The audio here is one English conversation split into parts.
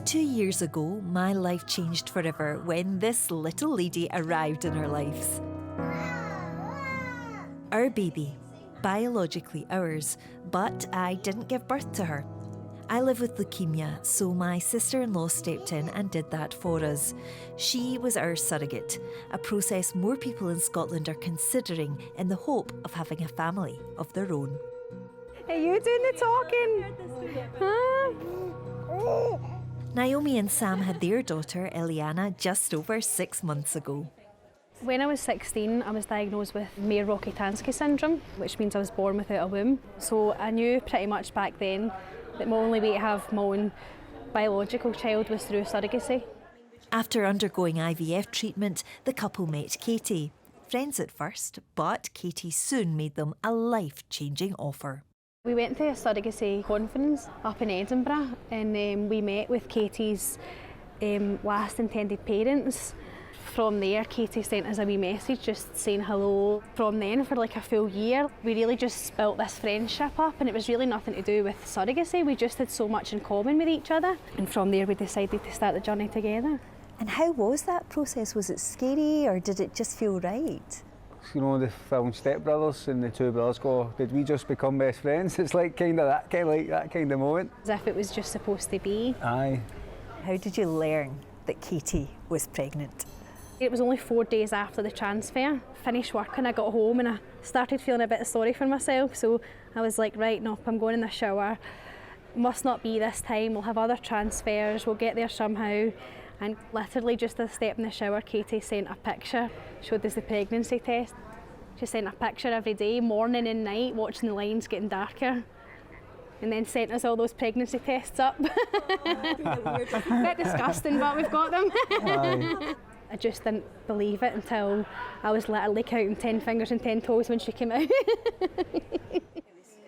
2 years ago, my life changed forever when this little lady arrived in our lives. Our baby, biologically ours, but I didn't give birth to her. I live with leukemia, so my sister-in-law stepped in and did that for us. She was our surrogate, a process more people in Scotland are considering in the hope of having a family of their own. Are you doing the talking? Huh? Niomi and Sam had their daughter, Eliana, just over 6 months ago. When I was 16, I was diagnosed with Mayer-Rokitansky syndrome, which means I was born without a womb. So I knew pretty much back then that my only way to have my own biological child was through surrogacy. After undergoing IVF treatment, the couple met Katie. Friends at first, but Katie soon made them a life-changing offer. We went to a surrogacy conference up in Edinburgh, and we met with Katie's last intended parents. From there, Katie sent us a wee message just saying hello. From then, for like a full year, we really just built this friendship up, and it was really nothing to do with surrogacy. We just had so much in common with each other, and from there we decided to start the journey together. And how was that process? Was it scary, or did it just feel right? You know, the film Step Brothers, and the two brothers go, did we just become best friends? It's like that kind of moment. As if it was just supposed to be. Aye. How did you learn that Katie was pregnant? It was only 4 days after the transfer. Finished work and I got home and I started feeling a bit sorry for myself. So I was like, right, no, I'm going in the shower. Must not be this time, we'll have other transfers, we'll get there somehow. And literally just a step in the shower, Katie sent a picture, showed us the pregnancy test. She sent a picture every day, morning and night, watching the lines getting darker. And then sent us all those pregnancy tests up. A bit disgusting, but we've got them. I just didn't believe it until I was literally counting 10 fingers and 10 toes when she came out.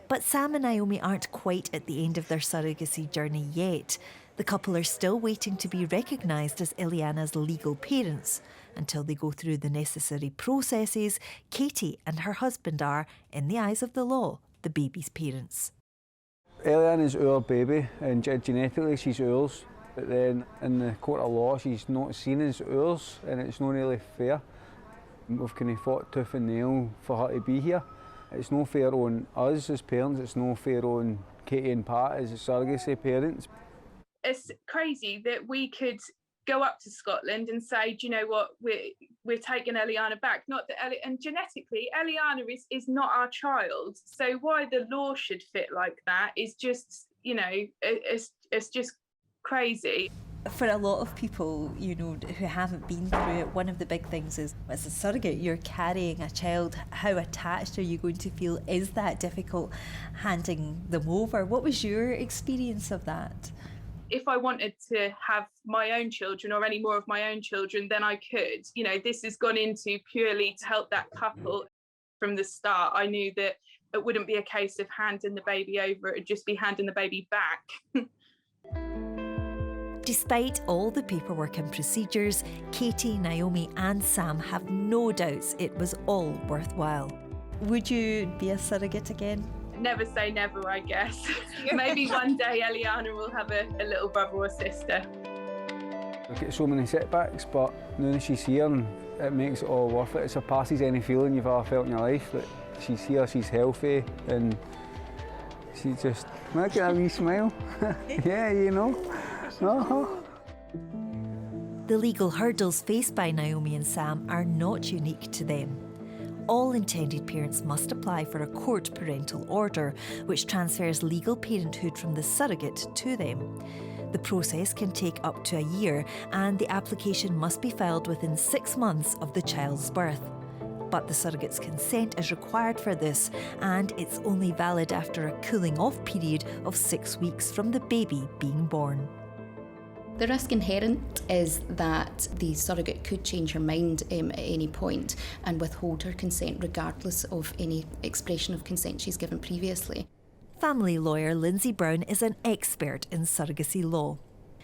But Sam and Niomi aren't quite at the end of their surrogacy journey yet. The couple are still waiting to be recognised as Eliana's legal parents. Until they go through the necessary processes, Katie and her husband are, in the eyes of the law, the baby's parents. Eliana is our baby, and genetically she's ours. But then in the court of law, she's not seen as ours, and it's not really fair. We've kind of fought tooth and nail for her to be here. It's no fair on us as parents, it's no fair on Katie and Pat as surrogacy parents. It's crazy that we could go up to Scotland and say, do you know what, we're taking Eliana back. Not that and genetically, Eliana is not our child. So why the law should fit like that is just, you know, it's just crazy. For a lot of people, you know, who haven't been through it, one of the big things is, as a surrogate, you're carrying a child. How attached are you going to feel? Is that difficult handing them over? What was your experience of that? If I wanted to have my own children or any more of my own children, then I could. You know, this has gone into purely to help that couple. From the start, I knew that it wouldn't be a case of handing the baby over, it'd just be handing the baby back. Despite all the paperwork and procedures, Katie, Niomi and Sam have no doubts it was all worthwhile. Would you be a surrogate again? Never say never, I guess. Maybe one day Eliana will have a little brother or sister. I get so many setbacks, but now that she's here, and it makes it all worth it. It surpasses any feeling you've ever felt in your life, that she's here, she's healthy, and she just, look at a wee smile. Yeah, you know. Uh-huh. The legal hurdles faced by Niomi and Sam are not unique to them. All intended parents must apply for a court parental order, which transfers legal parenthood from the surrogate to them. The process can take up to a year, and the application must be filed within 6 months of the child's birth. But the surrogate's consent is required for this, and it's only valid after a cooling off period of 6 weeks from the baby being born. The risk inherent is that the surrogate could change her mind at any point and withhold her consent regardless of any expression of consent she's given previously. Family lawyer Lindsay Brown is an expert in surrogacy law.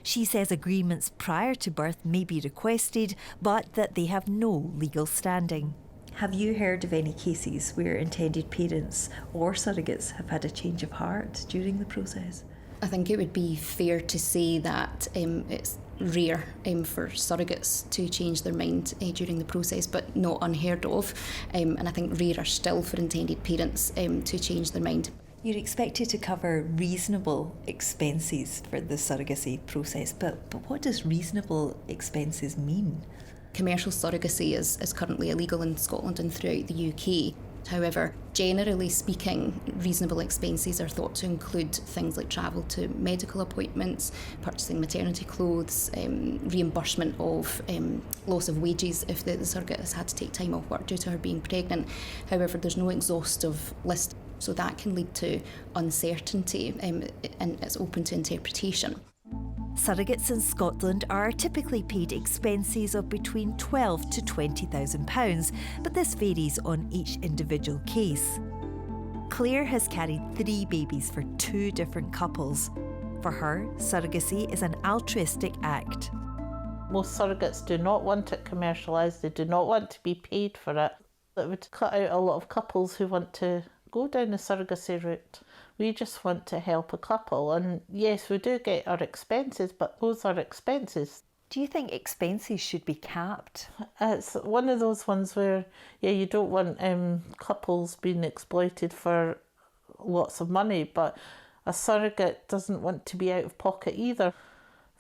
She says agreements prior to birth may be requested, but that they have no legal standing. Have you heard of any cases where intended parents or surrogates have had a change of heart during the process? I think it would be fair to say that it's rare for surrogates to change their mind during the process, but not unheard of. And I think rarer still for intended parents to change their mind. You're expected to cover reasonable expenses for the surrogacy process, but what does reasonable expenses mean? Commercial surrogacy is currently illegal in Scotland and throughout the UK. However, generally speaking, reasonable expenses are thought to include things like travel to medical appointments, purchasing maternity clothes, reimbursement of loss of wages if the surrogate has had to take time off work due to her being pregnant. However, there's no exhaustive list, so that can lead to uncertainty and it's open to interpretation. Surrogates in Scotland are typically paid expenses of between £12,000 to £20,000, but this varies on each individual case. Claire has carried 3 babies for 2 different couples. For her, surrogacy is an altruistic act. Most surrogates do not want it commercialised, they do not want to be paid for it. It would cut out a lot of couples who want to go down the surrogacy route. We just want to help a couple, and yes, we do get our expenses, but those are expenses. Do you think expenses should be capped? It's one of those ones where, you don't want couples being exploited for lots of money, but a surrogate doesn't want to be out of pocket either.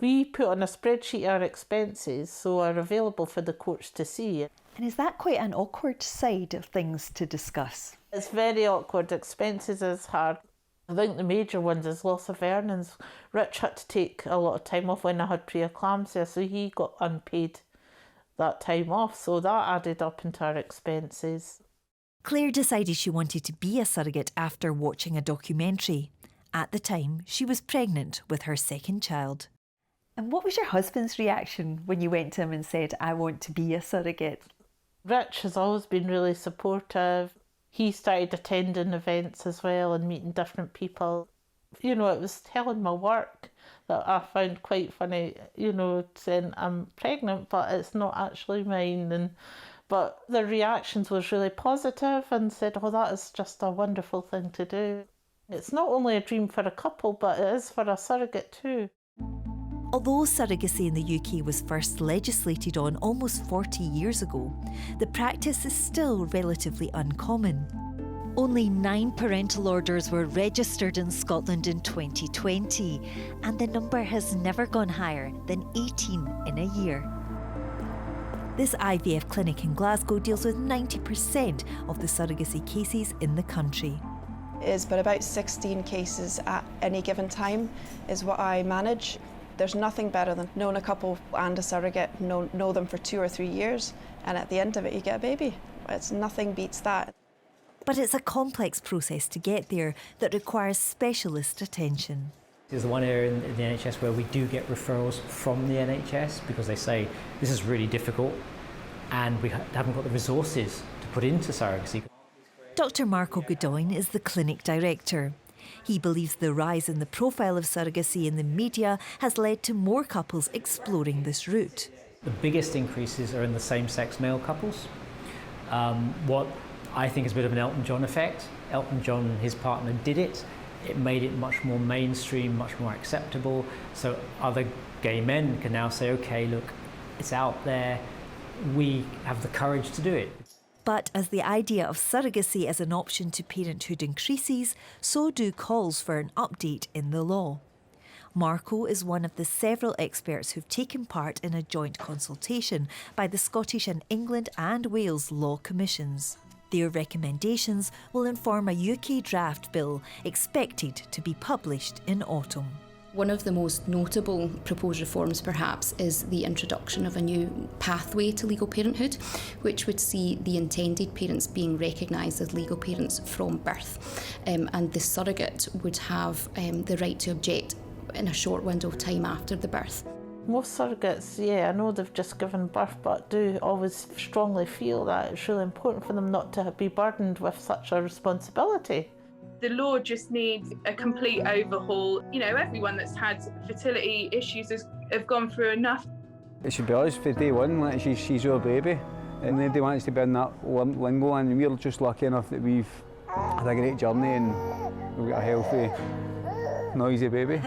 We put on a spreadsheet our expenses so are available for the courts to see. And is that quite an awkward side of things to discuss? It's very awkward. Expenses is hard. I think the major ones is loss of earnings. Rich had to take a lot of time off when I had preeclampsia, so he got unpaid that time off, so that added up into our expenses. Claire decided she wanted to be a surrogate after watching a documentary. At the time, she was pregnant with her second child. And what was your husband's reaction when you went to him and said, I want to be a surrogate? Rich has always been really supportive. He started attending events as well and meeting different people. It was telling my work that I found quite funny, saying I'm pregnant but it's not actually mine. But the reactions was really positive and said, oh, that is just a wonderful thing to do. It's not only a dream for a couple, but it is for a surrogate too. Although surrogacy in the UK was first legislated on almost 40 years ago, the practice is still relatively uncommon. Only 9 parental orders were registered in Scotland in 2020, and the number has never gone higher than 18 in a year. This IVF clinic in Glasgow deals with 90% of the surrogacy cases in the country. It's been about 16 cases at any given time is what I manage. There's nothing better than knowing a couple and a surrogate, know them for 2 or 3 years, and at the end of it you get a baby. Nothing beats that. But it's a complex process to get there that requires specialist attention. There's the one area in the NHS where we do get referrals from the NHS because they say this is really difficult and we haven't got the resources to put into surrogacy. Dr. Marco Godoyne is the clinic director. He believes the rise in the profile of surrogacy in the media has led to more couples exploring this route. The biggest increases are in the same-sex male couples. What I think is a bit of an Elton John effect. Elton John and his partner did it. It made it much more mainstream, much more acceptable. So other gay men can now say, okay, look, it's out there. We have the courage to do it. But as the idea of surrogacy as an option to parenthood increases, so do calls for an update in the law. Marco is one of the several experts who've taken part in a joint consultation by the Scottish and England and Wales Law Commissions. Their recommendations will inform a UK draft bill expected to be published in autumn. One of the most notable proposed reforms, perhaps, is the introduction of a new pathway to legal parenthood, which would see the intended parents being recognised as legal parents from birth. And the surrogate would have the right to object in a short window of time after the birth. Most surrogates, I know they've just given birth, but do always strongly feel that it's really important for them not to be burdened with such a responsibility. The law just needs a complete overhaul. Everyone that's had fertility issues have gone through enough. It should be us for day one, like she's our baby, and nobody wants to be in that lingo, and we're just lucky enough that we've had a great journey and we've got a healthy noisy baby.